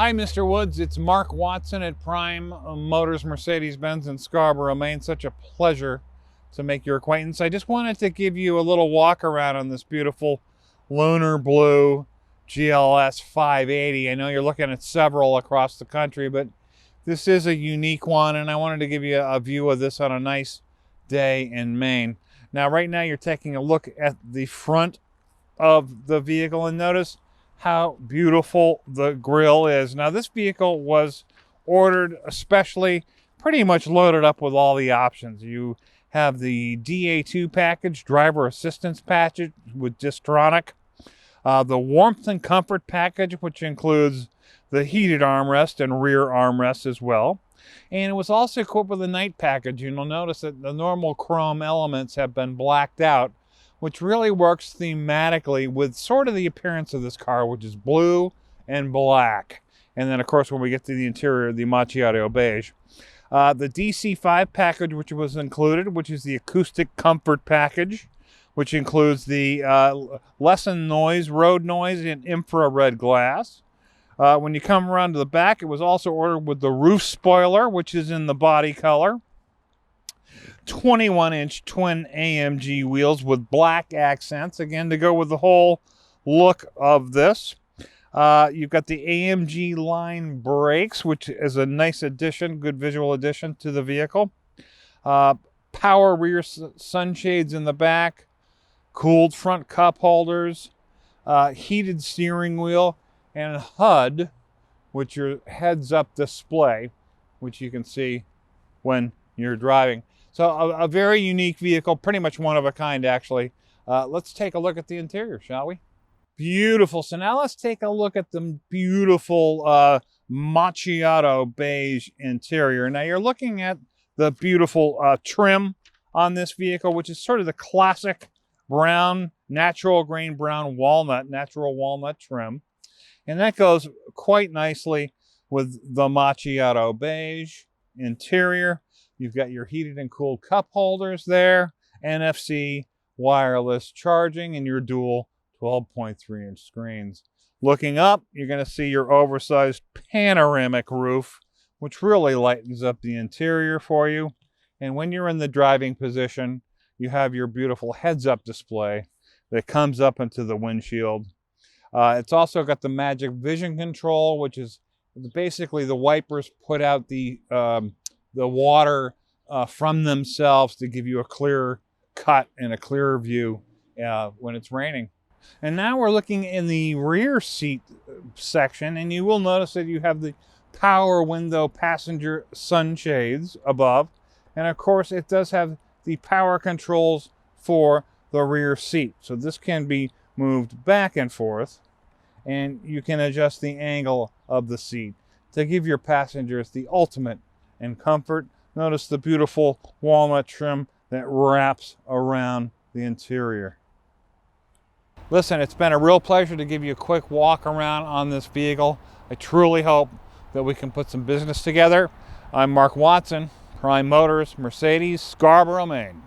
Hi, Mr. Woods. It's Mark Watson at Prime Motors Mercedes-Benz in Scarborough, Maine. Such a pleasure to make your acquaintance. I just wanted to give you a little walk around on this beautiful lunar blue GLS 580. I know you're looking at several across the country, but this is a unique one, and I wanted to give you a view of this on a nice day in Maine. Now, right now, you're taking a look at the front of the vehicle, and notice how beautiful the grille is. Now, this vehicle was ordered especially pretty much loaded up with all the options. You have the DA2 package, driver assistance package with distronic, the warmth and comfort package, which includes the heated armrest and rear armrest as well. And it was also equipped with a night package. You'll notice that the normal chrome elements have been blacked out, which really works thematically with sort of the appearance of this car, which is blue and black. And then, of course, when we get to the interior, the macchiato beige. The DC5 package, which was included, which is the acoustic comfort package, which includes the lessened noise, road noise, and infrared glass. When you come around to the back, it was also ordered with the roof spoiler, which is in the body color. 21-inch twin AMG wheels with black accents, again, to go with the whole look of this. You've got the AMG line brakes, which is a nice addition, good visual addition to the vehicle. Power rear sunshades in the back, cooled front cup holders, heated steering wheel, and HUD, which your heads-up display, which you can see when you're driving. So a very unique vehicle, pretty much one of a kind, actually. Let's take a look at the interior, shall we? Beautiful. So now let's take a look at the beautiful macchiato beige interior. Now you're looking at the beautiful trim on this vehicle, which is sort of the classic brown, natural grain brown walnut, natural walnut trim. And that goes quite nicely with the macchiato beige interior. You've got your heated and cooled cup holders there, NFC wireless charging, and your dual 12.3-inch screens. Looking up, you're going to see your oversized panoramic roof, which really lightens up the interior for you. And when you're in the driving position, you have your beautiful heads-up display that comes up into the windshield. It's also got the Magic Vision Control, which is basically the wipers put out the water from themselves to give you a clearer cut and a clearer view when it's raining. And now we're looking in the rear seat section, and you will notice that you have the power window passenger sunshades above. And of course, it does have the power controls for the rear seat. So this can be moved back and forth, and you can adjust the angle of the seat to give your passengers the ultimate in comfort. Notice the beautiful walnut trim that wraps around the interior. Listen, it's been a real pleasure to give you a quick walk around on this vehicle. I truly hope that we can put some business together. I'm Mark Watson, Prime Motors, Mercedes, Scarborough, Maine.